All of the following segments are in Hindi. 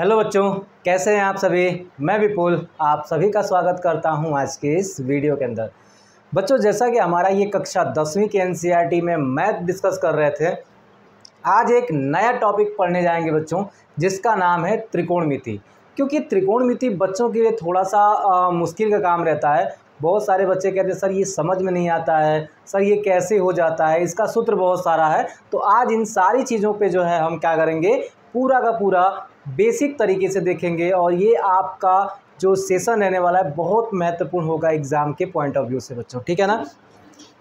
हेलो बच्चों, कैसे हैं आप सभी। मैं विपुल आप सभी का स्वागत करता हूं आज के इस वीडियो के अंदर। बच्चों, जैसा कि हमारा ये कक्षा 10वीं के एनसीईआरटी में मैथ डिस्कस कर रहे थे, आज एक नया टॉपिक पढ़ने जाएंगे बच्चों, जिसका नाम है त्रिकोणमिति। क्योंकि त्रिकोणमिति बच्चों के लिए थोड़ा सा मुश्किल का काम रहता है। बहुत सारे बच्चे कहते हैं सर ये समझ में नहीं आता है, सर ये कैसे हो जाता है, इसका सूत्र बहुत सारा है। तो आज इन सारी चीज़ों पे जो है हम क्या करेंगे, पूरा का पूरा बेसिक तरीके से देखेंगे। और ये आपका जो सेशन रहने वाला है बहुत महत्वपूर्ण होगा एग्ज़ाम के पॉइंट ऑफ व्यू से बच्चों, ठीक है ना।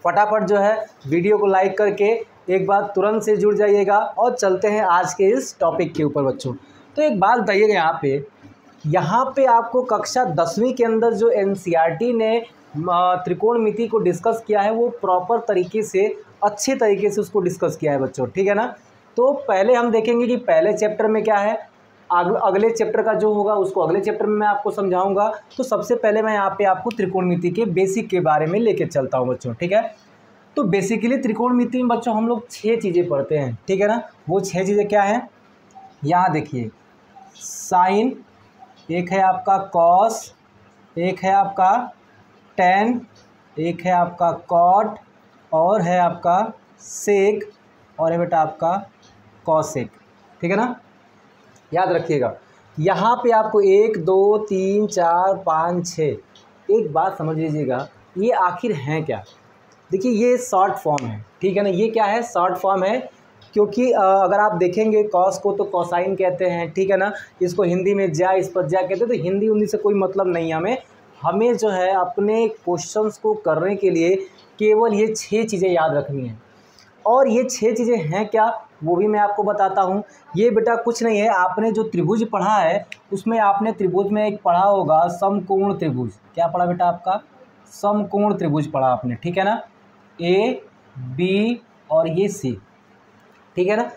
फटाफट जो है वीडियो को लाइक करके एक बार तुरंत से जुड़ जाइएगा और चलते हैं आज के इस टॉपिक के ऊपर बच्चों। तो एक बात बताइएगा, यहाँ पे आपको कक्षा 10वीं के अंदर जो एनसीईआरटी ने त्रिकोणमिति को डिस्कस किया है वो प्रॉपर तरीके से, अच्छे तरीके से उसको डिस्कस किया है बच्चों, ठीक है ना। तो पहले हम देखेंगे कि पहले चैप्टर में क्या है, अगले चैप्टर का जो होगा उसको अगले चैप्टर में मैं आपको समझाऊंगा। तो सबसे पहले मैं यहाँ पे आपको त्रिकोणमिति के बेसिक के बारे में लेके चलता हूँ बच्चों, ठीक है। तो बेसिकली त्रिकोणमिति में बच्चों हम लोग 6 चीज़ें पढ़ते हैं, ठीक है ना। वो 6 चीज़ें क्या हैं, यहाँ देखिए, साइन, एक है आपका कॉस, एक है आपका टेन, एक है आपका कॉट, और है आपका सेक, और है बेटा आपका कॉसेक, ठीक है ना। याद रखिएगा, यहाँ पे आपको 1 2 3 4 5 6, एक बात समझ लीजिएगा, ये आखिर हैं क्या। देखिए ये शॉर्ट फॉर्म है, ठीक है ना। ये क्या है, शॉर्ट फॉर्म है। क्योंकि अगर आप देखेंगे कॉस को तो कोसाइन कहते हैं, ठीक है ना। इसको हिंदी में ज्या, इस पर ज्या कहते हैं। तो हिंदी उन्दी से कोई मतलब नहीं है हमें जो है अपने क्वेश्चंस को करने के लिए केवल ये 6 चीज़ें याद रखनी है। और ये 6 चीज़ें हैं क्या वो भी मैं आपको बताता हूँ। ये बेटा कुछ नहीं है, आपने जो त्रिभुज पढ़ा है उसमें आपने त्रिभुज में एक पढ़ा होगा समकोण त्रिभुज। क्या पढ़ा बेटा, आपका समकोण त्रिभुज पढ़ा आपने, ठीक है ना। ए बी और ये सी, ठीक है ना।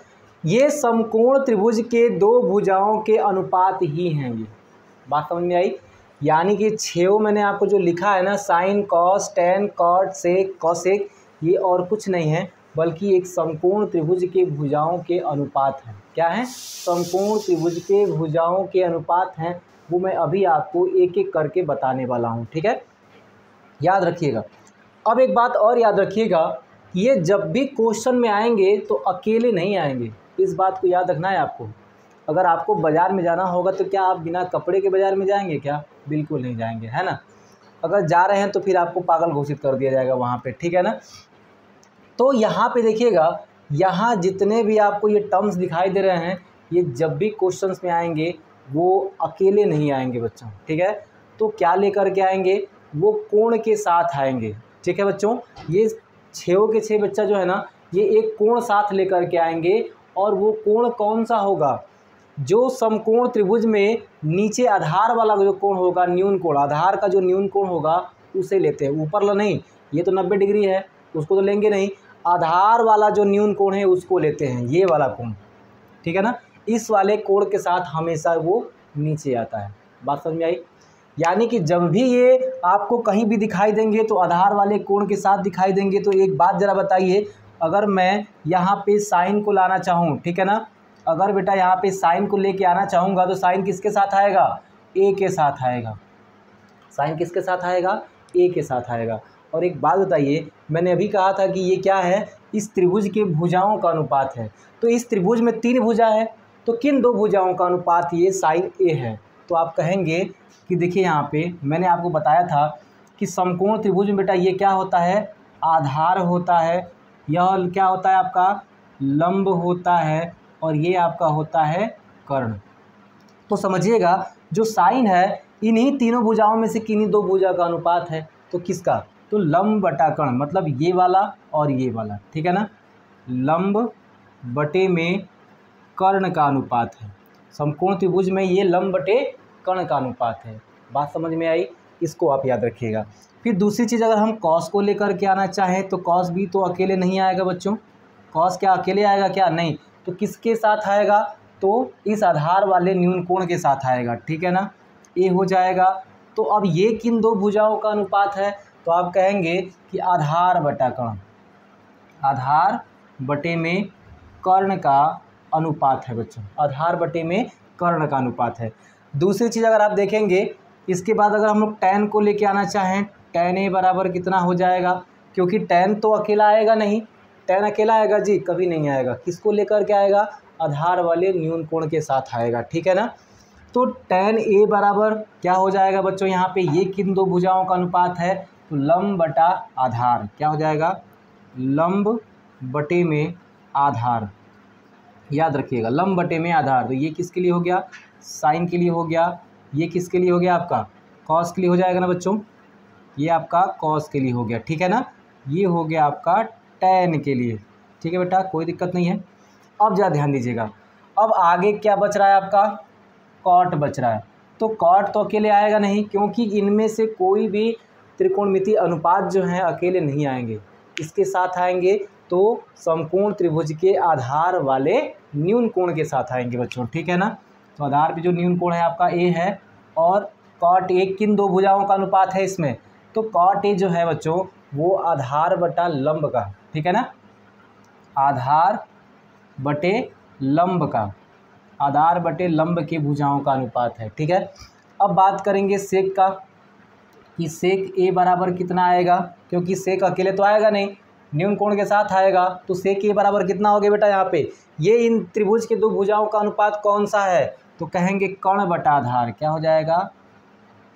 ये समकोण त्रिभुज के 2 भुजाओं के अनुपात ही हैं। ये बात समझ में आई। यानी कि 6 मैंने आपको जो लिखा है ना, sine cos tan cot sec cosec, ये और कुछ नहीं है बल्कि एक समकोण त्रिभुज के भुजाओं के अनुपात हैं। क्या है, समकोण त्रिभुज के भुजाओं के अनुपात हैं। वो मैं अभी आपको एक एक करके बताने वाला हूँ, ठीक है। याद रखिएगा। अब एक बात और याद रखिएगा, ये जब भी क्वेश्चन में आएंगे तो अकेले नहीं आएंगे, इस बात को याद रखना है आपको। अगर आपको बाज़ार में जाना होगा तो क्या आप बिना कपड़े के बाज़ार में जाएंगे क्या, बिल्कुल नहीं जाएंगे, है ना। अगर जा रहे हैं तो फिर आपको पागल घोषित कर दिया जाएगा वहाँ पे, ठीक है ना। तो यहाँ पे देखिएगा, यहाँ जितने भी आपको ये टर्म्स दिखाई दे रहे हैं, ये जब भी क्वेश्चंस में आएंगे वो अकेले नहीं आएंगे बच्चों, ठीक है। तो क्या लेकर के आएंगे, वो कोण के साथ आएंगे, ठीक है बच्चों। ये 6 के 6 बच्चा जो है ना, ये एक कोण साथ लेकर के आएंगे। और वो कोण कौन सा होगा, जो समकोण त्रिभुज में नीचे आधार वाला जो कोण होगा, न्यून कोण, आधार का जो न्यून कोण होगा उसे लेते हैं। ऊपर ला नहीं, ये तो 90 डिग्री है, उसको तो लेंगे नहीं। आधार वाला जो न्यून कोण है उसको लेते हैं, ये वाला कोण, ठीक है ना। इस वाले कोण के साथ हमेशा वो नीचे आता है। बात समझ में आई। यानी कि जब भी ये आपको कहीं भी दिखाई देंगे तो आधार वाले कोण के साथ दिखाई देंगे। तो एक बात ज़रा बताइए, अगर मैं यहाँ पे साइन को लाना चाहूँ, ठीक है ना, अगर बेटा यहाँ पे साइन को लेके आना चाहूँगा तो साइन किसके साथ आएगा, ए के साथ आएगा। साइन किसके साथ आएगा, ए के साथ आएगा। और एक बात बताइए, मैंने अभी कहा था कि ये क्या है, इस त्रिभुज के भुजाओं का अनुपात है। तो इस त्रिभुज में 3 भुजा है, तो किन 2 भुजाओं का अनुपात ये साइन ए है। तो आप कहेंगे कि देखिए यहाँ पे मैंने आपको बताया था कि समकोण त्रिभुज में बेटा ये क्या होता है, आधार होता है, यह क्या होता है आपका लंब होता है, और ये आपका होता है कर्ण। तो समझिएगा, जो साइन है इन्हीं तीनों भुजाओं में से किन्हीं 2 भुजा का अनुपात है। तो किसका, तो लंब बटा कर्ण, मतलब ये वाला और ये वाला, ठीक है ना। लंब बटे में कर्ण का अनुपात है। समकोण त्रिभुज में ये लंब बटे कर्ण का अनुपात है। बात समझ में आई, इसको आप याद रखिएगा। फिर दूसरी चीज़, अगर हम कॉस को लेकर के आना चाहें तो कॉस भी तो अकेले नहीं आएगा बच्चों। कॉस क्या अकेले आएगा क्या, नहीं। तो किसके साथ आएगा, तो इस आधार वाले न्यून कोण के साथ आएगा, ठीक है ना। ए हो जाएगा। तो अब ये किन 2 भुजाओं का अनुपात है, तो आप कहेंगे कि आधार बटा कर्ण, आधार बटे में कर्ण का अनुपात है बच्चों, आधार बटे में कर्ण का अनुपात है। दूसरी चीज़ अगर आप देखेंगे, इसके बाद अगर हम लोग tan को लेके आना चाहें, tan a बराबर कितना हो जाएगा, क्योंकि tan तो अकेला आएगा नहीं, tan अकेला आएगा जी, कभी नहीं आएगा। किसको लेकर के आएगा, आधार वाले न्यून कोण के साथ आएगा, ठीक है ना। तो tan a बराबर क्या हो जाएगा बच्चों, यहाँ पे ये किन दो भुजाओं का अनुपात है, तो लंब बटा आधार क्या हो जाएगा, लंब बटे में आधार, याद रखिएगा लंब बटे में आधार। तो ये किसके लिए हो गया, साइन के लिए हो गया, ये किसके लिए हो गया, आपका कॉस के लिए हो जाएगा ना बच्चों, ये आपका कॉस के लिए हो गया, ठीक है ना। ये हो गया आपका टैन के लिए, ठीक है बेटा, कोई दिक्कत नहीं है। अब ज़रा ध्यान दीजिएगा, अब आगे क्या बच रहा है आपका, कॉट बच रहा है। तो कॉट तो अकेले आएगा नहीं, क्योंकि इनमें से कोई भी त्रिकोणमितीय अनुपात जो हैं अकेले नहीं आएंगे, इसके साथ आएंगे तो समकोण त्रिभुज के आधार वाले न्यून कोण के साथ आएंगे बच्चों, ठीक है ना। तो आधार पे जो न्यून कोण है आपका ए है, और कॉट ए किन दो भुजाओं का अनुपात है इसमें, तो कॉट ए जो है बच्चों वो आधार बटा लंब का, ठीक है ना, आधार बटे लंब का, आधार बटे लंब की भुजाओं का अनुपात है, ठीक है। अब बात करेंगे सेक का, कि सेक ए बराबर कितना आएगा, क्योंकि सेक अकेले तो आएगा नहीं, न्यून कोण के साथ आएगा, तो सेक ए बराबर कितना हो गया बेटा, यहाँ पे ये इन त्रिभुज के दो भुजाओं का अनुपात कौन सा है, तो कहेंगे कर्ण बटा आधार, क्या हो जाएगा,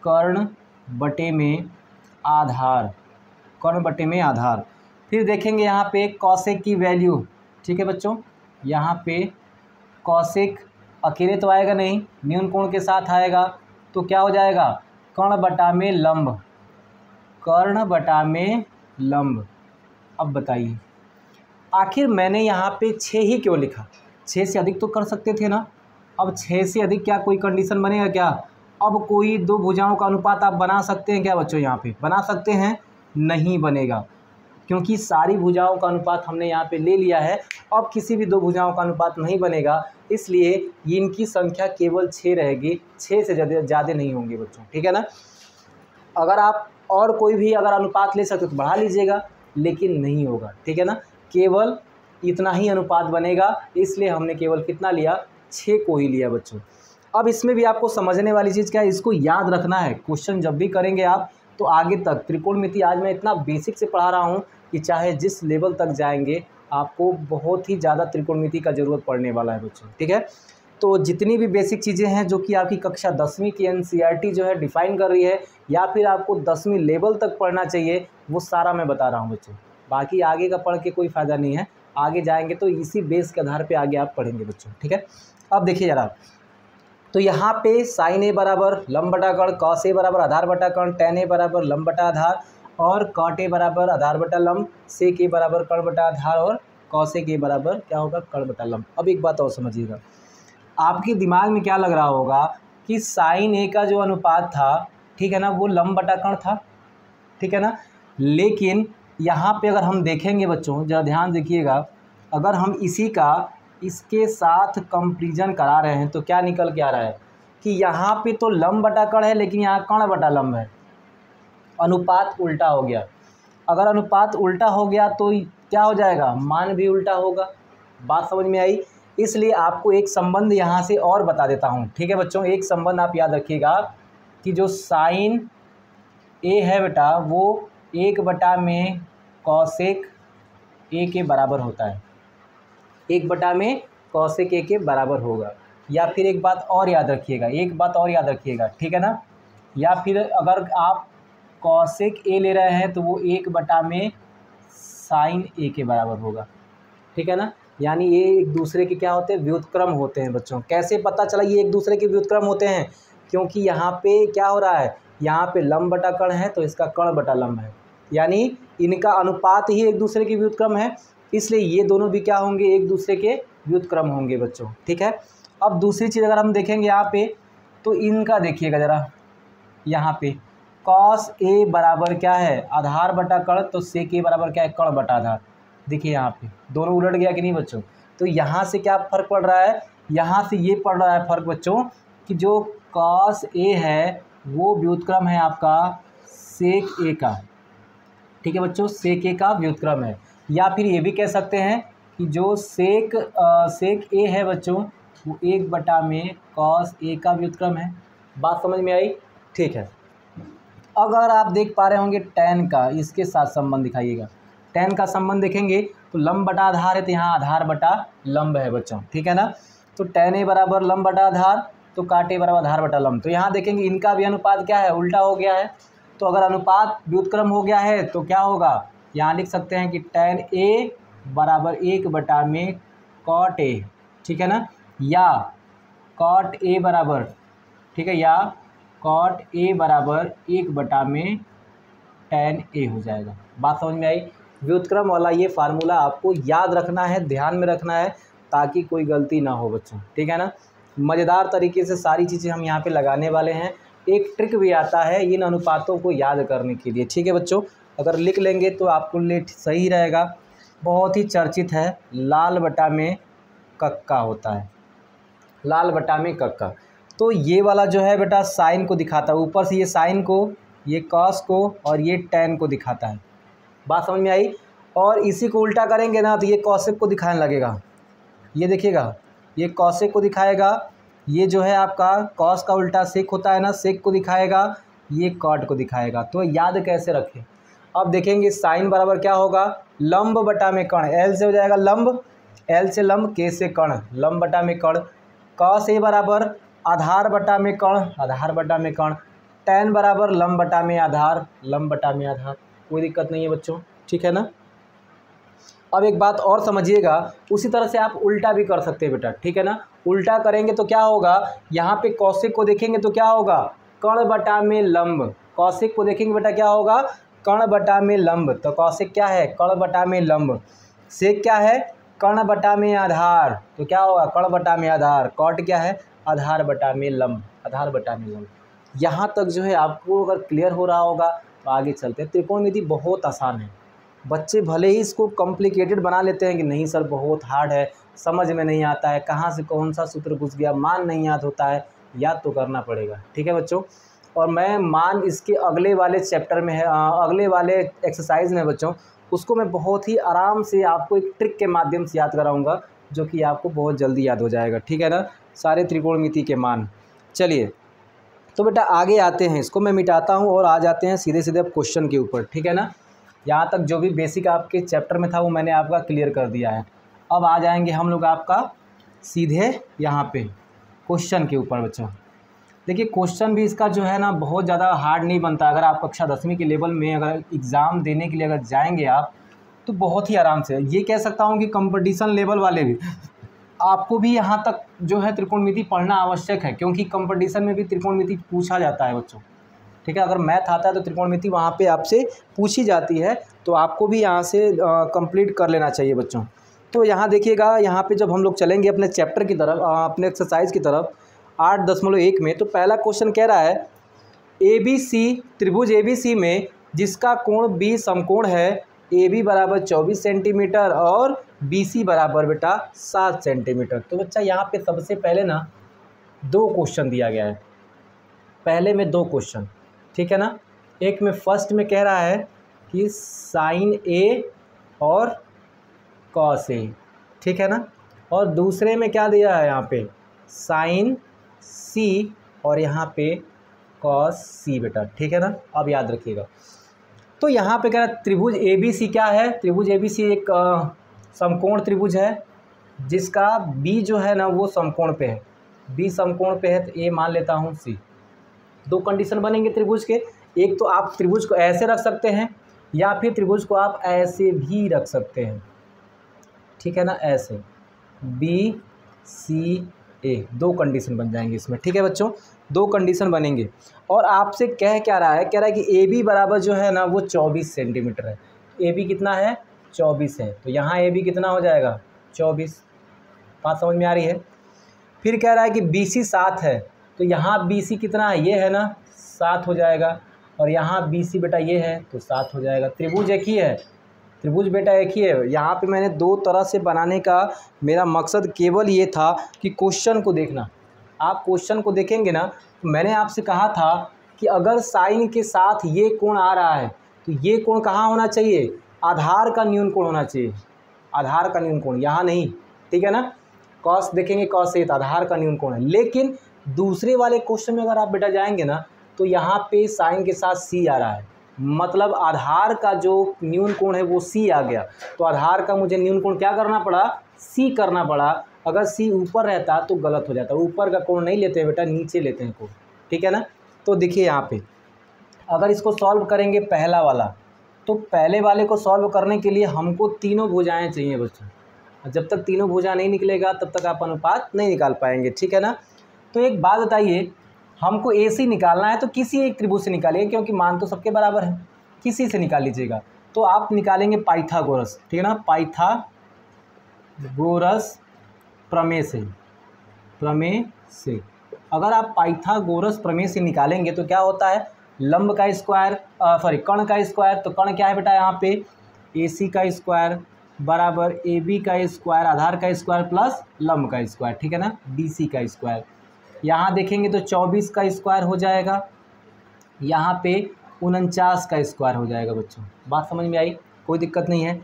कर्ण बटे में आधार, कर्ण बटे में आधार। फिर देखेंगे यहाँ पे कॉसेक की वैल्यू, ठीक है बच्चों, यहाँ पे कॉसेक अकेले तो आएगा नहीं, न्यून कोण के साथ आएगा, तो क्या हो जाएगा, कर्ण बटा में लंब, कर्ण बटा में लंब। अब बताइए आखिर मैंने यहाँ पे 6 ही क्यों लिखा, 6 से अधिक तो कर सकते थे ना। अब 6 से अधिक क्या कोई कंडीशन बनेगा क्या, अब कोई दो भुजाओं का अनुपात आप बना सकते हैं क्या बच्चों, यहाँ पे बना सकते हैं, नहीं बनेगा, क्योंकि सारी भुजाओं का अनुपात हमने यहाँ पे ले लिया है। अब किसी भी दो भुजाओं का अनुपात नहीं बनेगा, इसलिए इनकी संख्या केवल 6 रहेगी, 6 से ज़्यादा नहीं होंगे बच्चों, ठीक है ना। अगर आप और कोई भी अगर अनुपात ले सकते तो बढ़ा लीजिएगा, लेकिन नहीं होगा, ठीक है ना, केवल इतना ही अनुपात बनेगा, इसलिए हमने केवल कितना लिया, 6 को ही लिया बच्चों। अब इसमें भी आपको समझने वाली चीज़ क्या है, इसको याद रखना है, क्वेश्चन जब भी करेंगे आप तो आगे तक त्रिकोणमिति आज मैं इतना बेसिक से पढ़ा रहा हूँ कि चाहे जिस लेवल तक जाएंगे आपको बहुत ही ज़्यादा त्रिकोणमिति का ज़रूरत पड़ने वाला है बच्चों, ठीक है। तो जितनी भी बेसिक चीज़ें हैं जो कि आपकी कक्षा 10वीं की एनसीईआरटी जो है डिफ़ाइन कर रही है, या फिर आपको 10वीं लेवल तक पढ़ना चाहिए, वो सारा मैं बता रहा हूँ बच्चों। बाकी आगे का पढ़ के कोई फ़ायदा नहीं है, आगे जाएंगे तो इसी बेस के आधार पे आगे आप पढ़ेंगे बच्चों, ठीक है। अब देखिए जरा, तो यहाँ पे साइन ए बराबर लंब बटा कर्ण, कॉस ए बराबर आधार बटा कर्ण, टैन ए बराबर लंब बटा आधार, और कॉट ए बराबर आधार बटा लंब, सेक ए बराबर कर्ण बटा आधार, और कॉसेक ए बराबर क्या होगा, कर्ण बटा लंब। अब एक बात और समझिएगा, आपके दिमाग में क्या लग रहा होगा कि साइन ए का जो अनुपात था, ठीक है ना, वो लंब बटा कर्ण था, ठीक है ना। लेकिन यहाँ पे अगर हम देखेंगे बच्चों, जरा ध्यान देखिएगा, अगर हम इसी का इसके साथ कंपैरिजन करा रहे हैं तो क्या निकल के आ रहा है कि यहाँ पे तो लंब बटा कर्ण है, लेकिन यहाँ कर्ण बटा लंब है, अनुपात उल्टा हो गया। अगर अनुपात उल्टा हो गया तो क्या हो जाएगा, मान भी उल्टा होगा। बात समझ में आई। इसलिए आपको एक संबंध यहाँ से और बता देता हूँ, ठीक है बच्चों। एक संबंध आप याद रखिएगा कि जो साइन ए है बेटा वो 1 में कॉसेक ए के बराबर होता है, 1 कॉसेक ए के बराबर होगा। या फिर एक बात और याद रखिएगा, एक बात और याद रखिएगा, ठीक है ना। या फिर अगर आप कॉसेक ए ले रहे हैं तो वो 1 में साइन ए के बराबर होगा, ठीक है ना। यानी ये एक दूसरे के क्या होते हैं, व्युत्क्रम होते हैं बच्चों। कैसे पता चला ये एक दूसरे के व्युत्क्रम होते हैं, क्योंकि यहाँ पे क्या हो रहा है, यहाँ पे लंब बटा कर्ण है तो इसका कर्ण बटा लंब है, यानी इनका अनुपात ही एक दूसरे के व्युत्क्रम है, इसलिए ये दोनों भी क्या होंगे, एक दूसरे के व्युत्क्रम होंगे बच्चों, ठीक है। अब दूसरी चीज़ अगर हम देखेंगे यहाँ पे, तो इनका देखिएगा ज़रा, यहाँ पे कॉस ए बराबर क्या है, आधार बटा कर्ण, तो सेक ए बराबर क्या है, कर्ण बटा आधार। देखिए यहाँ पे दोनों उलट गया कि नहीं बच्चों। तो यहाँ से क्या फ़र्क पड़ रहा है, यहाँ से ये पड़ रहा है फ़र्क बच्चों कि जो कॉस ए है वो व्युत्क्रम है आपका सेक ए का, ठीक है बच्चों, सेक ए का व्युत्क्रम है। या फिर ये भी कह सकते हैं कि जो सेक ए है बच्चों वो 1/में cos A का व्युत्क्रम है। बात समझ में आई? ठीक है। अगर आप देख पा रहे होंगे tan का, इसके साथ संबंध दिखाइएगा। tan का संबंध देखेंगे तो लंब बटा आधार है, तो यहाँ आधार बटा लंब है बच्चों, ठीक है ना। तो tan A बराबर लंब बटा आधार, तो काट A बराबर आधार बटा लंब। तो यहाँ देखेंगे इनका भी अनुपात क्या है, उल्टा हो गया है। तो अगर अनुपात व्युत्क्रम हो गया है तो क्या होगा, यहाँ लिख सकते हैं कि tan A बराबर 1/में cot A, ठीक है ना, या cot A बराबर, ठीक है, या cot A बराबर 1/में tan A हो जाएगा। बात समझ में आई? व्युत्क्रम वाला ये फार्मूला आपको याद रखना है, ध्यान में रखना है, ताकि कोई गलती ना हो बच्चों, ठीक है ना। मज़ेदार तरीके से सारी चीज़ें हम यहाँ पे लगाने वाले हैं। एक ट्रिक भी आता है इन अनुपातों को याद करने के लिए, ठीक है बच्चों। अगर लिख लेंगे तो आपको लिए सही रहेगा। बहुत ही चर्चित है, लाल बटा में कक्का होता है, लाल बटा में कक्का। तो ये वाला जो है बेटा साइन को दिखाता है, ऊपर से ये साइन को, ये कॉस को और ये टैन को दिखाता है। बात समझ में आई? और इसी को उल्टा करेंगे ना तो ये कॉसेक को दिखाने लगेगा। ये देखिएगा, ये कॉसेक को दिखाएगा, ये जो है आपका कॉस का उल्टा सेक होता है ना, सेक को दिखाएगा, ये कॉट को दिखाएगा। तो याद कैसे रखें? अब देखेंगे साइन बराबर क्या होगा, लंब बटा में कर्ण, एल से हो जाएगा लंब, एल से लंब, के से कर्ण, लंब बटा में कर्ण। कॉस ए बराबर आधार बटा में कर्ण, आधार बटा में कर्ण। टैन बराबर लंब बटा में आधार, लंब बटा में आधार। कोई दिक्कत नहीं है बच्चों, ठीक है ना। अब एक बात और समझिएगा, उसी तरह से आप उल्टा भी कर सकते हैं बेटा, ठीक है ना। उल्टा करेंगे तो क्या होगा, यहाँ पे कौशिक को देखेंगे तो क्या होगा, कर्ण बटा में लंब। कौशिक को देखेंगे बेटा क्या होगा, कर्ण बटा में लंब। तो कौशिक क्या है, कर्ण बटा में लंब। सेक क्या है, कर्ण बटा में आधार, तो क्या होगा, कर्ण बटा में आधार। कॉट क्या है, आधार बटा में लंब, आधार बटा में लंब। यहाँ तक जो है आपको अगर क्लियर हो रहा होगा तो आगे चलते हैं। त्रिकोणमिति बहुत आसान है, बच्चे भले ही इसको कॉम्प्लिकेटेड बना लेते हैं कि नहीं सर बहुत हार्ड है, समझ में नहीं आता है, कहाँ से कौन सा सूत्र घुस गया, मान नहीं याद होता है। याद तो करना पड़ेगा, ठीक है बच्चों। और मैं मान इसके अगले वाले चैप्टर में है, अगले वाले एक्सरसाइज में बच्चों, उसको मैं बहुत ही आराम से आपको एक ट्रिक के माध्यम से याद कराऊंगा, जो कि आपको बहुत जल्दी याद हो जाएगा, ठीक है ना, सारे त्रिकोणमिति के मान। चलिए तो बेटा आगे आते हैं, इसको मैं मिटाता हूँ और आ जाते हैं सीधे सीधे क्वेश्चन के ऊपर, ठीक है ना। यहाँ तक जो भी बेसिक आपके चैप्टर में था वो मैंने आपका क्लियर कर दिया है। अब आ जाएंगे हम लोग आपका सीधे यहाँ पे क्वेश्चन के ऊपर बच्चों। देखिए क्वेश्चन भी इसका जो है ना बहुत ज़्यादा हार्ड नहीं बनता। अगर आप कक्षा 10वीं के लेवल में अगर एग्ज़ाम देने के लिए अगर जाएंगे आप, तो बहुत ही आराम से, ये कह सकता हूँ कि कंपटीशन लेवल वाले भी, आपको भी यहाँ तक जो है त्रिकोणमिति पढ़ना आवश्यक है, क्योंकि कंपटीशन में भी त्रिकोणमिति पूछा जाता है बच्चों, ठीक है। अगर मैथ आता है तो त्रिकोणमिति वहाँ पे आपसे पूछी जाती है, तो आपको भी यहाँ से कंप्लीट कर लेना चाहिए बच्चों। तो यहाँ देखिएगा, यहाँ पे जब हम लोग चलेंगे अपने चैप्टर की तरफ, अपने एक्सरसाइज की तरफ 8.1 में, तो पहला क्वेश्चन कह रहा है ABC, त्रिभुज ABC में जिसका कोण B समकोण है, AB बराबर 24 सेंटीमीटर और BC बराबर बेटा 7 सेंटीमीटर। तो बच्चा यहाँ पे सबसे पहले ना 2 क्वेश्चन दिया गया है, पहले में 2 क्वेश्चन, ठीक है ना। एक में फर्स्ट में कह रहा है कि साइन A और कॉस A, ठीक है ना, और दूसरे में क्या दिया है यहाँ पे, साइन C और यहाँ पे कॉस C बेटा, ठीक है ना। अब याद रखिएगा, तो यहाँ पे कह रहा है त्रिभुज ABC क्या है, त्रिभुज ABC एक समकोण त्रिभुज है जिसका B जो है ना वो समकोण पे है, B समकोण पे है, तो A मान लेता हूँ C। 2 कंडीशन बनेंगे त्रिभुज के, एक तो आप त्रिभुज को ऐसे रख सकते हैं या फिर त्रिभुज को आप ऐसे भी रख सकते हैं, ठीक है ना, ऐसे BCA, 2 कंडीशन बन जाएंगे इसमें, ठीक है बच्चों, 2 कंडीशन बनेंगे। और आपसे कह क्या रहा है, कह रहा है कि AB बराबर जो है ना वो 24 सेंटीमीटर है। AB कितना है, 24 है, तो यहाँ AB कितना हो जाएगा, 24। बात समझ में आ रही है। फिर कह रहा है कि BC 7 है, तो यहाँ BC कितना है, ये है ना, 7 हो जाएगा, और यहाँ BC बेटा ये है तो 7 हो जाएगा। त्रिभुज एक ही है, त्रिभुज बेटा एक ही है। यहाँ पे मैंने 2 तरह से बनाने का मेरा मकसद केवल ये था कि क्वेश्चन को देखना। आप क्वेश्चन को देखेंगे ना, तो मैंने आपसे कहा था कि अगर साइन के साथ ये कोण आ रहा है तो ये कोण कहाँ होना चाहिए, आधार का न्यून कोण होना चाहिए, आधार का न्यून कोण, यहाँ नहीं, ठीक है ना। कॉस देखेंगे कॉस ए तो आधार का न्यून कोण है, लेकिन दूसरे वाले क्वेश्चन में अगर आप बेटा जाएंगे ना तो यहाँ पे साइन के साथ सी आ रहा है, मतलब आधार का जो न्यून कोण है वो सी आ गया। तो आधार का मुझे न्यून कोण क्या करना पड़ा, सी करना पड़ा। अगर सी ऊपर रहता तो गलत हो जाता, ऊपर का कोण नहीं लेते बेटा, नीचे लेते हैं कोण, ठीक है ना। तो देखिए यहाँ पे अगर इसको सॉल्व करेंगे पहला वाला, तो पहले वाले को सॉल्व करने के लिए हमको तीनों भुजाएं चाहिए बच्चों। जब तक तीनों भुजा नहीं निकलेगा तब तक आप अनुपात नहीं निकाल पाएंगे, ठीक है ना। तो एक बात बताइए, हमको AC निकालना है तो किसी एक त्रिभुज से निकालिए, क्योंकि मान तो सबके बराबर है, किसी से निकाल लीजिएगा। तो आप निकालेंगे पाइथागोरस, ठीक है ना, पाइथागोरस प्रमेय से। अगर आप पाइथागोरस प्रमेय से निकालेंगे तो क्या होता है, लंब का स्क्वायर कर्ण का स्क्वायर, तो कर्ण क्या है बेटा यहाँ पे AC का स्क्वायर बराबर AB का स्क्वायर आधार का स्क्वायर प्लस लंब का स्क्वायर, ठीक है ना, BC का स्क्वायर। यहाँ देखेंगे तो 24 का स्क्वायर हो जाएगा, यहाँ पे 49 का स्क्वायर हो जाएगा बच्चों। बात समझ में आई, कोई दिक्कत नहीं है।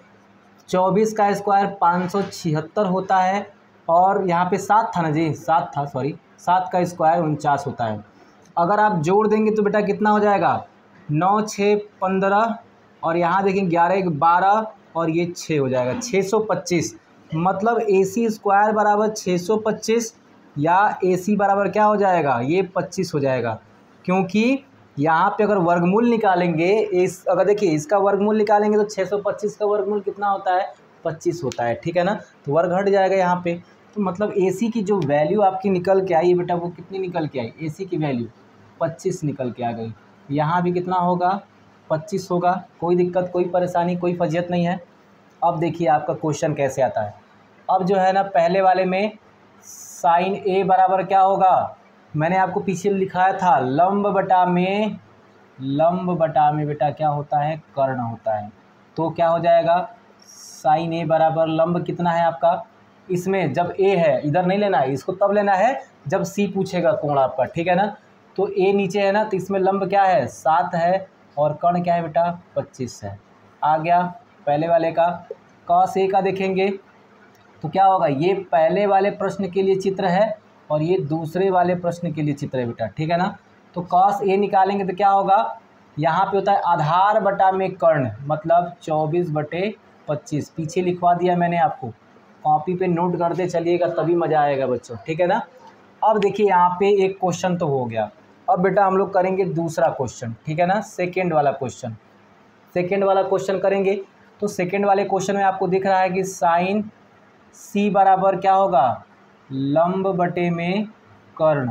24 का स्क्वायर 576 होता है, और यहाँ पे 7 था ना जी, 7 था, सॉरी 7 का स्क्वायर 49 होता है। अगर आप जोड़ देंगे तो बेटा कितना हो जाएगा, 9 6 15, और यहाँ देखें 11 1 12, और ये 6 हो जाएगा 625। मतलब AC स्क्वायर बराबर 625 या AC बराबर क्या हो जाएगा, ये 25 हो जाएगा। क्योंकि यहाँ पे अगर वर्गमूल निकालेंगे, अगर देखिए इसका वर्गमूल निकालेंगे तो 625 का वर्गमूल कितना होता है, 25 होता है, ठीक है ना। तो वर्ग हट जाएगा यहाँ पे। तो मतलब AC की जो वैल्यू आपकी निकल के आई बेटा, वो कितनी निकल के आई, AC की वैल्यू 25 निकल के आ गई। यहाँ भी कितना होगा, 25 होगा। कोई दिक्कत, कोई परेशानी, कोई फजियत नहीं है। अब देखिए आपका क्वेश्चन कैसे आता है। अब जो है ना, पहले वाले में साइन A बराबर क्या होगा, मैंने आपको पीछे लिखाया था, लंब बटा में बेटा क्या होता है, कर्ण होता है। तो क्या हो जाएगा, साइन A बराबर लंब कितना है आपका, इसमें जब A है, इधर नहीं लेना है, इसको तब लेना है जब C पूछेगा कोण आपका, ठीक है ना। तो A नीचे है ना, तो इसमें लंब क्या है, 7 है, और कर्ण क्या है बेटा, 25 है। आ गया पहले वाले का। कॉस A का देखेंगे तो क्या होगा, ये पहले वाले प्रश्न के लिए चित्र है और ये दूसरे वाले प्रश्न के लिए चित्र है बेटा, ठीक है ना। तो कॉस A निकालेंगे तो क्या होगा, यहाँ पे होता है आधार बटा में कर्ण, मतलब 24/25। पीछे लिखवा दिया मैंने आपको, कॉपी पे नोट करते चलिएगा तभी मज़ा आएगा बच्चों, ठीक है ना। अब देखिए यहाँ पे एक क्वेश्चन तो हो गया। अब बेटा हम लोग करेंगे दूसरा क्वेश्चन, ठीक है ना, सेकेंड वाला क्वेश्चन करेंगे। तो सेकेंड वाले क्वेश्चन में आपको दिख रहा है कि साइन C बराबर क्या होगा, लंब बटे में कर्ण।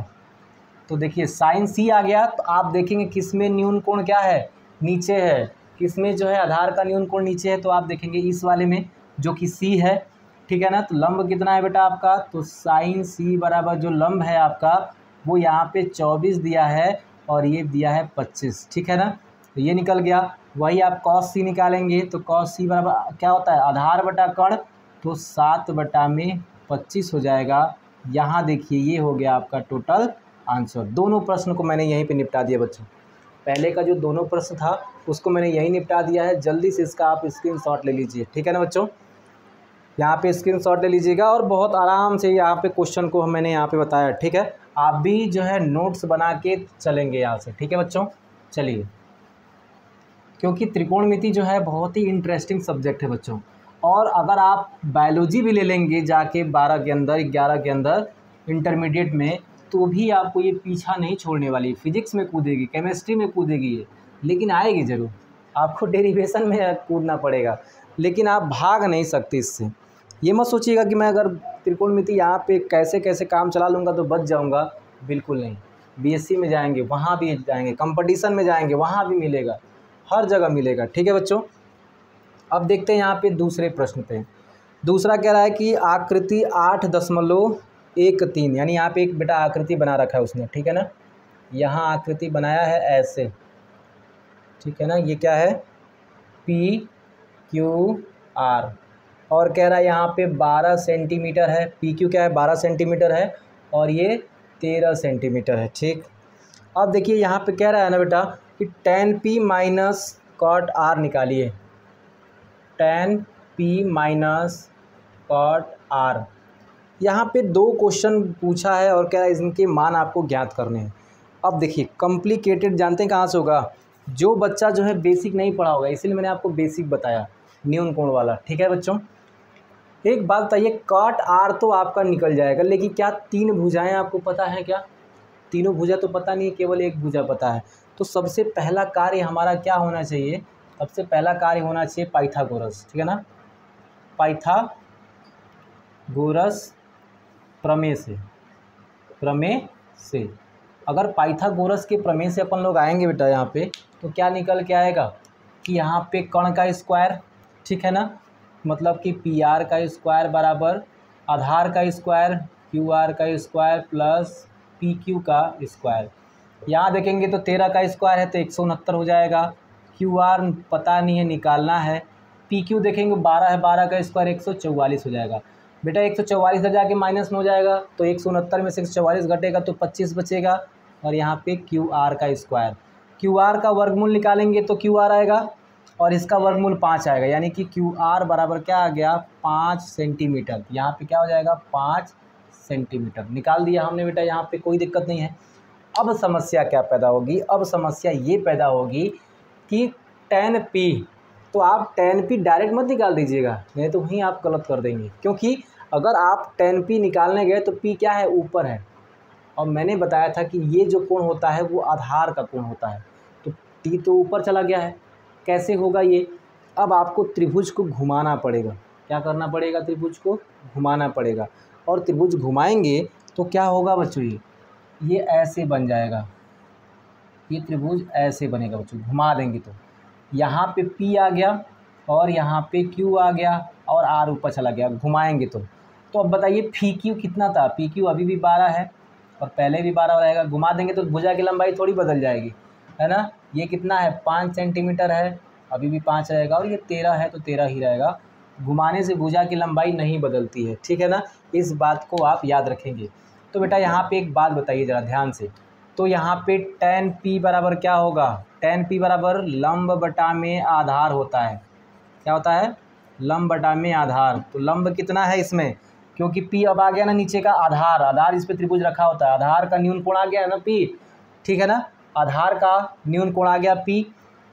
तो देखिए साइन C आ गया, तो आप देखेंगे किसमें न्यून कोण क्या है, नीचे है, किसमें जो है आधार का न्यून कोण नीचे है, तो आप देखेंगे इस वाले में जो कि C है, ठीक है ना। तो लंब कितना है बेटा आपका, तो साइन C बराबर जो लंब है आपका वो यहाँ पे 24 दिया है और ये दिया है 25, ठीक है ना। तो ये निकल गया। वही आप कॉस C निकालेंगे तो कॉस C बराबर क्या होता है, आधार बटा कर्ण, तो 7/25 हो जाएगा। यहाँ देखिए ये हो गया आपका टोटल आंसर। दोनों प्रश्न को मैंने यहीं पे निपटा दिया बच्चों। पहले का जो दोनों प्रश्न था उसको मैंने यहीं निपटा दिया है। जल्दी से इसका आप स्क्रीनशॉट ले लीजिए, ठीक है ना बच्चों। यहाँ पे स्क्रीनशॉट ले लीजिएगा और बहुत आराम से यहाँ पे क्वेश्चन को मैंने यहाँ पे बताया, ठीक है। आप भी जो है नोट्स बना के चलेंगे यहाँ से, ठीक है बच्चों। चलिए, क्योंकि त्रिकोणमिति जो है बहुत ही इंटरेस्टिंग सब्जेक्ट है बच्चों। और अगर आप बायोलॉजी भी ले लेंगे जाके 12 के अंदर 11 के अंदर इंटरमीडिएट में, तो भी आपको ये पीछा नहीं छोड़ने वाली। फिजिक्स में कूदेगी, केमिस्ट्री में कूदेगी ये, लेकिन आएगी ज़रूर। आपको डेरिवेशन में कूदना पड़ेगा, लेकिन आप भाग नहीं सकते इससे। ये मत सोचिएगा कि मैं अगर त्रिकोणमिति यहाँ पे कैसे कैसे काम चला लूँगा तो बच जाऊँगा, बिल्कुल नहीं। BSc में जाएंगे वहाँ भी जाएंगे, कंपटीशन में जाएंगे वहाँ भी मिलेगा, हर जगह मिलेगा, ठीक है बच्चों। अब देखते हैं यहाँ पे दूसरे प्रश्न पे। दूसरा कह रहा है कि आकृति 8.13, यानी यहाँ पे एक बेटा आकृति बना रखा है उसने, ठीक है ना। यहाँ आकृति बनाया है ऐसे, ठीक है ना। ये क्या है, PQR, और कह रहा है यहाँ पे 12 सेंटीमीटर है। PQ क्या है, 12 सेंटीमीटर है, और ये 13 सेंटीमीटर है, ठीक। अब देखिए यहाँ पे कह रहा है ना बेटा कि tan P minus cot R निकालिए। tan P minus cot R, यहाँ पे 2 क्वेश्चन पूछा है और क्या इनके मान आपको ज्ञात करने हैं। अब देखिए कॉम्प्लिकेटेड जानते हैं कहाँ से होगा, जो बच्चा जो है बेसिक नहीं पढ़ा होगा, इसीलिए मैंने आपको बेसिक बताया न्यून कोण वाला। ठीक है बच्चों, एक बात बताइए, काट आर तो आपका निकल जाएगा, लेकिन क्या 3 भुजाएं आपको पता है क्या? तीनों भुजा तो पता नहीं है, केवल एक भुजा पता है। तो सबसे पहला कार्य हमारा क्या होना चाहिए? सबसे पहला कार्य होना चाहिए पाइथागोरस, ठीक है ना, पाइथागोरस प्रमेय से अगर पाइथागोरस के प्रमेय से अपन लोग आएंगे बेटा यहाँ पे, तो क्या निकल के आएगा कि यहाँ पे कर्ण का स्क्वायर, ठीक है ना, मतलब कि पी आर का स्क्वायर बराबर आधार का स्क्वायर क्यू आर का स्क्वायर प्लस पी क्यू का स्क्वायर। यहाँ देखेंगे तो 13 का स्क्वायर है तो 169 हो जाएगा, क्यू आर पता नहीं है निकालना है, पी क्यू देखेंगे 12 है, 12 का स्क्वायर 144 हो जाएगा। बेटा 144 इधर जाके माइनस में हो जाएगा, तो 169 में से 144 घटेगा तो 25 बचेगा, और यहाँ पे क्यू आर का स्क्वायर, क्यू आर का वर्गमूल निकालेंगे तो क्यू आर आएगा और इसका वर्गमूल 5 आएगा, यानी कि क्यू आर बराबर क्या आ गया 5 सेंटीमीटर। यहाँ पे क्या हो जाएगा 5 सेंटीमीटर निकाल दिया हमने बेटा, यहाँ पे कोई दिक्कत नहीं है। अब समस्या क्या पैदा होगी? अब समस्या ये पैदा होगी कि tan p, तो आप tan p डायरेक्ट मत निकाल दीजिएगा, नहीं तो वहीं आप गलत कर देंगे, क्योंकि अगर आप tan p निकालने गए तो p क्या है ऊपर है, और मैंने बताया था कि ये जो कोण होता है वो आधार का कोण होता है, तो t तो ऊपर चला गया है, कैसे होगा ये? अब आपको त्रिभुज को घुमाना पड़ेगा, क्या करना पड़ेगा? त्रिभुज को घुमाना पड़ेगा, और त्रिभुज घुमाएंगे तो क्या होगा बच्चों, ये ऐसे बन जाएगा, ये त्रिभुज ऐसे बनेगा बच्चों, घुमा देंगे तो यहाँ पे P आ गया और यहाँ पे Q आ गया और R ऊपर चला गया, घुमाएंगे तो अब बताइए फी Q कितना था? पी Q अभी भी 12 है और पहले भी 12 रहेगा, घुमा देंगे तो भुजा की लंबाई थोड़ी बदल जाएगी, है ना। ये कितना है 5 सेंटीमीटर है, अभी भी 5 रहेगा, और ये 13 है तो 13 ही रहेगा, घुमाने से भुजा की लंबाई नहीं बदलती है, ठीक है ना, इस बात को आप याद रखेंगे। तो बेटा यहाँ पे एक बात बताइए ज़रा ध्यान से, तो यहाँ पे tan p बराबर क्या होगा? tan p बराबर लंब बटा में आधार होता है, क्या होता है? लंब बटा में आधार। तो लंब कितना है इसमें, क्योंकि p अब आ गया ना नीचे का आधार इस पे त्रिभुज रखा होता है, आधार का न्यून कोण आ गया ना p, ठीक है ना, आधार का न्यून कोण आ गया p।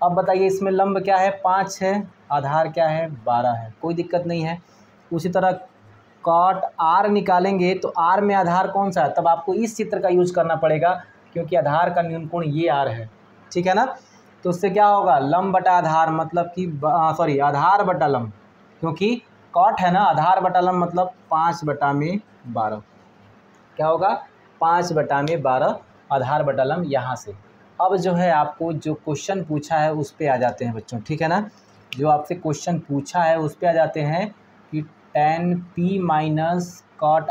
अब बताइए इसमें लंब क्या है 5 है, आधार क्या है 12 है, कोई दिक्कत नहीं है। उसी तरह कॉट r निकालेंगे तो r में आधार कौन सा है, तब आपको इस चित्र का यूज करना पड़ेगा, क्योंकि आधार का न्यून कोण ये r है, ठीक है ना। तो उससे क्या होगा लंब बटा आधार, मतलब कि सॉरी आधार बटा लंब, क्योंकि कॉट है ना, आधार बटा लंब मतलब 5/12, क्या होगा 5/12 आधार बटा लंब यहाँ से। अब जो है आपको जो क्वेश्चन पूछा है उस पे आ जाते हैं बच्चों, ठीक है ना, जो आपसे क्वेश्चन पूछा है उस पे आ जाते हैं कि tan p minus cot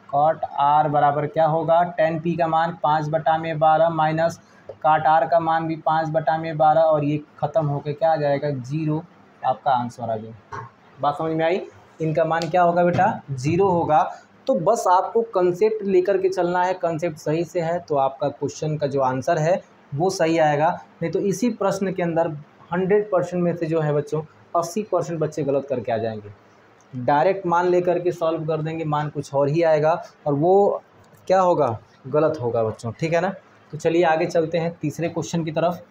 r बराबर क्या होगा, tan p का मान 5/12 माइनस काट r का मान भी 5/12, और ये ख़त्म होकर क्या आ जाएगा 0, आपका आंसर आ गया। बात समझ में आई? इनका मान क्या होगा बेटा 0 होगा। तो बस आपको कंसेप्ट लेकर के चलना है, कंसेप्ट सही से है तो आपका क्वेश्चन का जो आंसर है वो सही आएगा, नहीं तो इसी प्रश्न के अंदर 100% में से जो है बच्चों 80% बच्चे गलत करके आ जाएंगे, डायरेक्ट मान लेकर के सॉल्व कर देंगे, मान कुछ और ही आएगा और वो क्या होगा गलत होगा बच्चों, ठीक है ना। तो चलिए आगे चलते हैं तीसरे क्वेश्चन की तरफ।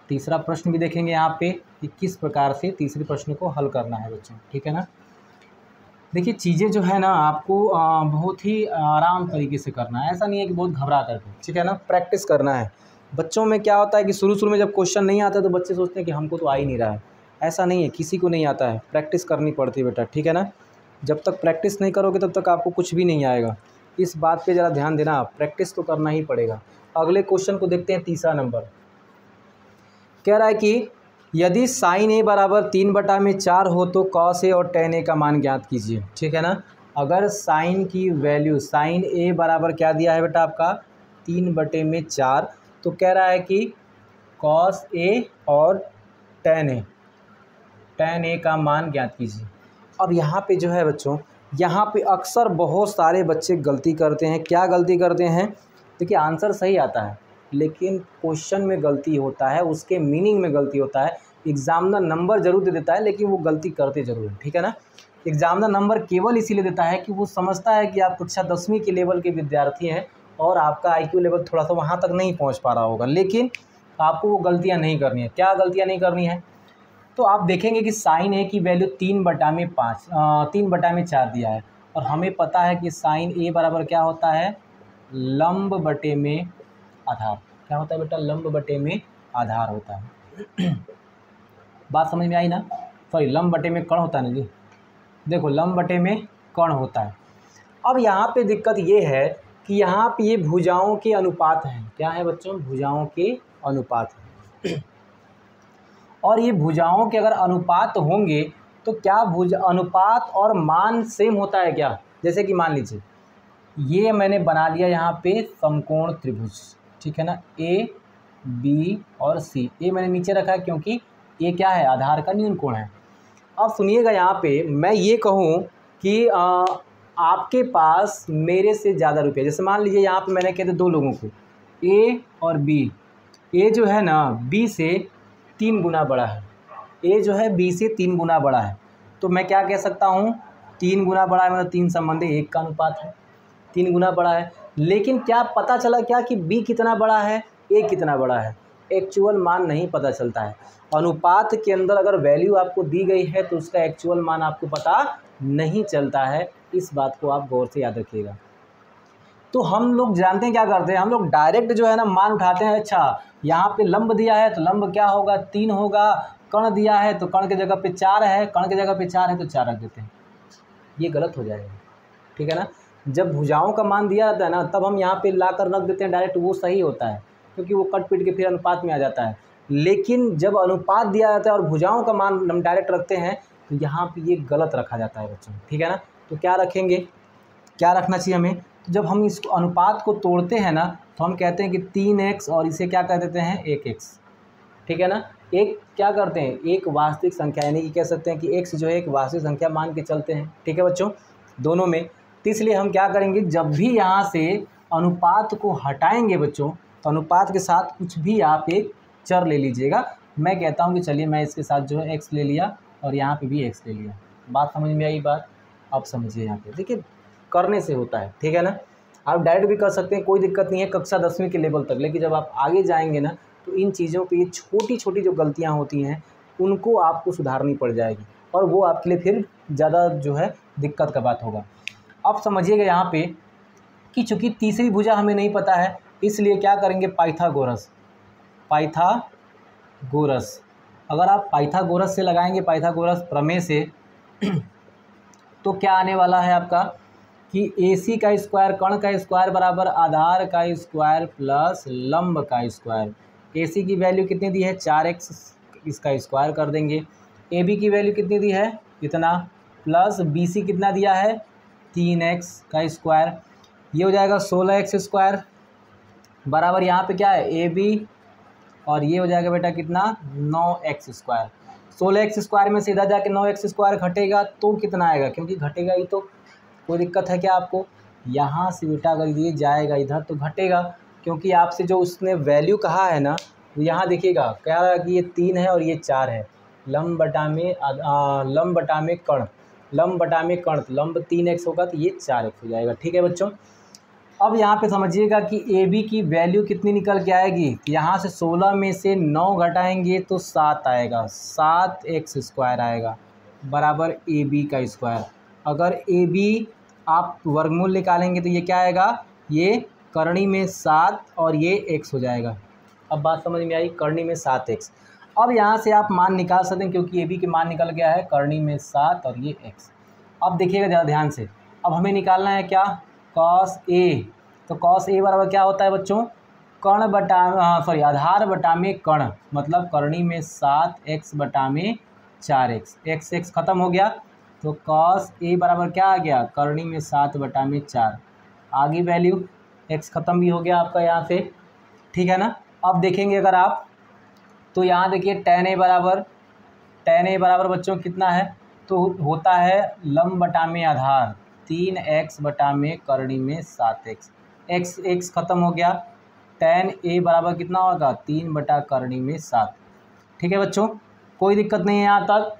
तीसरा प्रश्न भी देखेंगे यहाँ पे कि किस प्रकार से तीसरे प्रश्न को हल करना है बच्चों, ठीक है ना। देखिए चीज़ें जो है ना आपको बहुत ही आराम तरीके से करना है, ऐसा नहीं है कि बहुत घबरा करके, ठीक है ना, प्रैक्टिस करना है। बच्चों में क्या होता है कि शुरू में जब क्वेश्चन नहीं आता तो बच्चे सोचते हैं कि हमको तो आ ही नहीं रहा है, ऐसा नहीं है, किसी को नहीं आता है, प्रैक्टिस करनी पड़ती है बेटा, ठीक है ना। जब तक प्रैक्टिस नहीं करोगे तब तक आपको कुछ भी नहीं आएगा, इस बात पे ज़रा ध्यान देना, प्रैक्टिस तो करना ही पड़ेगा। अगले क्वेश्चन को देखते हैं, तीसरा नंबर कह रहा है कि यदि साइन a बराबर 3/4 हो तो कॉस a और tan a का मान ज्ञात कीजिए, ठीक है ना। अगर साइन की वैल्यू साइन a बराबर क्या दिया है बेटा आपका 3/4, तो कह रहा है कि कॉस a और tan a का मान ज्ञात कीजिए। अब यहाँ पे जो है बच्चों, यहाँ पे अक्सर बहुत सारे बच्चे गलती करते हैं। क्या गलती करते हैं? देखिए आंसर सही आता है लेकिन क्वेश्चन में गलती होता है, उसके मीनिंग में गलती होता है। एग्जामिनर नंबर ज़रूर दे देता है लेकिन वो गलती करते ज़रूर है, ठीक है ना। एग्जामिनर नंबर केवल इसीलिए देता है कि वो समझता है कि आप कक्षा 10वीं के लेवल के विद्यार्थी हैं और आपका IQ लेवल थोड़ा सा वहाँ तक नहीं पहुँच पा रहा होगा, लेकिन आपको वो गलतियाँ नहीं करनी है। क्या गलतियाँ नहीं करनी है? तो आप देखेंगे कि साइन ए की वैल्यू 3/4 दिया है और हमें पता है कि साइन ए बराबर क्या होता है, लंब बटे में आधार। क्या होता है बेटा? लंब बटे में आधार होता है। बात समझ में आई ना? सॉरी, लंब बटे में कर्ण होता है ना जी। देखो, लंब बटे में कर्ण होता है। अब यहाँ पे दिक्कत ये है कि यहाँ पे ये भुजाओं के अनुपात हैं। क्या है बच्चों? भुजाओं के अनुपात हैं। और ये भुजाओं के अगर अनुपात होंगे तो क्या अनुपात और मान सेम होता है क्या? जैसे कि मान लीजिए ये मैंने बना लिया यहाँ पे समकोण त्रिभुज, ठीक है ना, ए बी और सी। ए मैंने नीचे रखा है क्योंकि ये क्या है? आधार का न्यून कोण है। अब सुनिएगा, यहाँ पे मैं ये कहूँ कि आपके पास मेरे से ज़्यादा रुपये, जैसे मान लीजिए यहाँ पे मैंने कहते 2 लोगों को, ए और बी। ए जो है ना बी से 3 गुना बड़ा है। ए जो है बी से 3 गुना बड़ा है। तो मैं क्या कह सकता हूँ? 3 गुना बड़ा है मतलब 3 संबंधी 1 का अनुपात है, 3 गुना बड़ा है। लेकिन क्या पता चला क्या कि बी कितना बड़ा है, ए कितना बड़ा है? एक्चुअल मान नहीं पता चलता है। अनुपात के अंदर अगर वैल्यू आपको दी गई है तो उसका एक्चुअल मान आपको पता नहीं चलता है। इस बात को आप गौर से याद रखिएगा। तो हम लोग जानते हैं क्या करते हैं, हम लोग डायरेक्ट जो है ना मान उठाते हैं। अच्छा, यहाँ पे लंब दिया है तो लंब क्या होगा? 3 होगा। कर्ण दिया है तो कर्ण की जगह पे 4 है, कर्ण की जगह पे 4 है तो 4 रख देते हैं। ये गलत हो जाएगा, ठीक है ना। जब भुजाओं का मान दिया जाता है ना तब हम यहाँ पे ला कर रख देते हैं डायरेक्ट, वो सही होता है क्योंकि वो कट पीट के फिर अनुपात में आ जाता है। लेकिन जब अनुपात दिया जाता है और भुजाओं का मान हम डायरेक्ट रखते हैं तो यहाँ पे ये गलत रखा जाता है बच्चों, ठीक है ना। तो क्या रखेंगे, क्या रखना चाहिए हमें? तो जब हम इस अनुपात को तोड़ते हैं ना तो हम कहते हैं कि 3x और इसे क्या कह देते हैं? 1x, ठीक है ना। एक क्या करते हैं? एक वास्तविक संख्या, यानी कि कह सकते हैं कि x जो है एक वास्तविक संख्या मान के चलते हैं, ठीक है बच्चों, दोनों में। तो इसलिए हम क्या करेंगे, जब भी यहाँ से अनुपात को हटाएंगे बच्चों तो अनुपात के साथ कुछ भी आप एक चर ले लीजिएगा। मैं कहता हूँ कि चलिए मैं इसके साथ जो है x ले लिया और यहाँ पे भी x ले लिया। बात समझ में आई? बात आप समझिए। यहाँ पे देखिए करने से होता है, ठीक है ना। आप डायरेक्ट भी कर सकते हैं, कोई दिक्कत नहीं है कक्षा 10वीं के लेवल तक। लेकिन जब आप आगे जाएंगे ना तो इन चीज़ों पे छोटी छोटी जो गलतियाँ होती हैं उनको आपको सुधारनी पड़ जाएगी और वो आपके लिए फिर ज़्यादा जो है दिक्कत का बात होगा। अब समझिएगा यहाँ पे कि चूँकि तीसरी भुजा हमें नहीं पता है इसलिए क्या करेंगे? पाइथागोरस। पाइथागोरस, अगर आप पाइथागोरस से लगाएंगे, पाइथागोरस प्रमेय से, तो क्या आने वाला है आपका कि AC का स्क्वायर, कर्ण का स्क्वायर बराबर आधार का स्क्वायर प्लस लंब का स्क्वायर। AC की वैल्यू कितनी दी है? 4x, इसका स्क्वायर कर देंगे। AB की वैल्यू कितनी दी है? इतना, प्लस BC कितना दिया है? 3x का स्क्वायर। ये हो जाएगा 16x स्क्वायर बराबर यहाँ पे क्या है? AB, और ये हो जाएगा बेटा कितना? 9x square. 16x स्क्वायर में सीधा जाके 9x स्क्वायर घटेगा तो कितना आएगा? क्योंकि घटेगा ही तो, कोई दिक्कत है क्या आपको? यहाँ से बेटा अगर ये जाएगा इधर तो घटेगा, क्योंकि आपसे जो उसने वैल्यू कहा है ना तो यहाँ देखिएगा क्या रहा कि ये 3 है और ये 4 है। लंब बटा में कर्ण, लंब बटा में कर्ण, लंब 3x होगा तो ये 4x हो जाएगा, ठीक है बच्चों। अब यहाँ पे समझिएगा कि AB की वैल्यू कितनी निकल के आएगी? यहाँ से 16 में से 9 घटाएंगे तो 7 आएगा, 7x स्क्वायर आएगा बराबर AB का स्क्वायर। अगर AB आप वर्गमूल निकालेंगे तो ये क्या आएगा? ये करणी में 7 और ये x हो जाएगा। अब बात समझ में आई? करणी में 7x। अब यहाँ से आप मान निकाल सकते हैं क्योंकि AB के मान निकल गया है, करणी में 7 और ये x। अब देखिएगा ज़रा ध्यान से, अब हमें निकालना है क्या? cos A। तो cos A बराबर क्या होता है बच्चों? कर्ण बटा आधार बटा में कर्ण, मतलब करणी में 7x बटा में 4x। x खत्म हो गया तो cos A बराबर क्या आ गया? करणी में 7 बटा में 4। आगे वैल्यू x खत्म भी हो गया आपका यहाँ से, ठीक है ना। अब देखेंगे अगर आप तो यहाँ देखिए tan A बराबर बच्चों कितना है? तो होता है लंब बटा में आधार 3x बटा में करणी में 7x। x खत्म हो गया, tan A बराबर कितना होगा? 3 बटा करणी में 7, ठीक है बच्चों, कोई दिक्कत नहीं है यहाँ तक।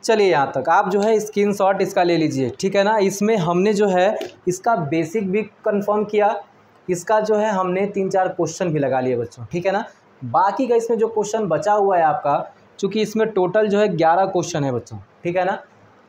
चलिए यहाँ तक आप जो है स्क्रीनशॉट इसका ले लीजिए, ठीक है ना। इसमें हमने जो है इसका बेसिक भी कंफर्म किया, इसका जो है हमने 3-4 क्वेश्चन भी लगा लिए बच्चों, ठीक है ना। बाकी का इसमें जो क्वेश्चन बचा हुआ है आपका, चूँकि इसमें टोटल जो है 11 क्वेश्चन है बच्चों, ठीक है ना।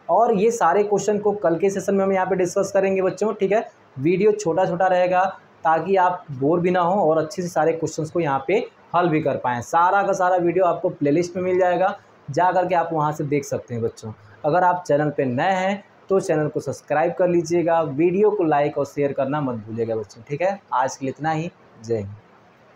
और ये सारे क्वेश्चन को कल के सेशन में हम यहाँ पे डिस्कस करेंगे बच्चों, ठीक है। वीडियो छोटा छोटा रहेगा ताकि आप बोर भी ना हो और अच्छे से सारे क्वेश्चंस को यहाँ पे हल भी कर पाएँ। सारा का सारा वीडियो आपको प्लेलिस्ट में मिल जाएगा, जा करके आप वहाँ से देख सकते हैं बच्चों। अगर आप चैनल पे नए हैं तो चैनल को सब्सक्राइब कर लीजिएगा, वीडियो को लाइक और शेयर करना मत भूलिएगा बच्चों, ठीक है। आज के लिए इतना ही, जय हिंद।